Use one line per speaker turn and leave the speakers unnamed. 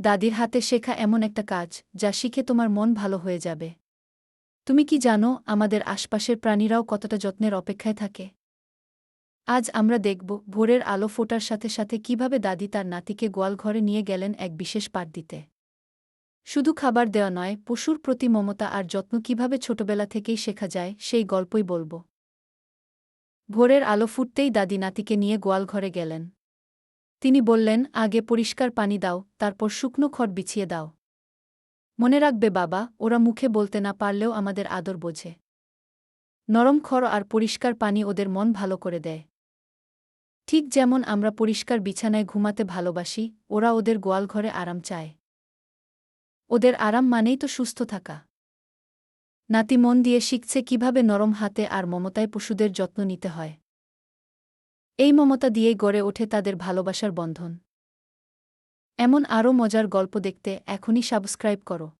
দাদির হাতে শেখা এমন একটা কাজ যা শিখে তোমার মন ভালো হয়ে যাবে। তুমি কি জানো আমাদের আশপাশের প্রাণীরাও কতটা যত্নের অপেক্ষায় থাকে? আজ আমরা দেখব ভোরের আলো ফোটার সাথে সাথে কিভাবে দাদি তার নাতিকে গোয়ালঘরে নিয়ে গেলেন এক বিশেষ পাঠ দিতে। শুধু খাবার দেওয়া নয়, পশুর প্রতি মমতা আর যত্ন কিভাবে ছোটবেলা থেকেই শেখা যায় সেই গল্পই বলব। ভোরের আলো ফুটতেই দাদি নাতিকে নিয়ে গোয়ালঘরে গেলেন। তিনি বললেন, আগে পরিষ্কার পানি দাও, তারপর শুকনো খড় বিছিয়ে দাও। মনে রাখবে বাবা, ওরা মুখে বলতে না পারলেও আমাদের আদর বোঝে। নরম খড় আর পরিষ্কার পানি ওদের মন ভালো করে দেয়। ঠিক যেমন আমরা পরিষ্কার বিছানায় ঘুমাতে ভালোবাসি, ওরা ওদের গোয়ালঘরে আরাম চায়। ওদের আরাম মানেই তো সুস্থ থাকা। নাতি মন দিয়ে শিখছে কিভাবে নরম হাতে আর মমতায় পশুদের যত্ন নিতে হয়। এই মমতা দিয়েই গড়ে ওঠে তাদের ভালোবাসার বন্ধন। এমন আরও মজার গল্প দেখতে এখনই সাবস্ক্রাইব করো।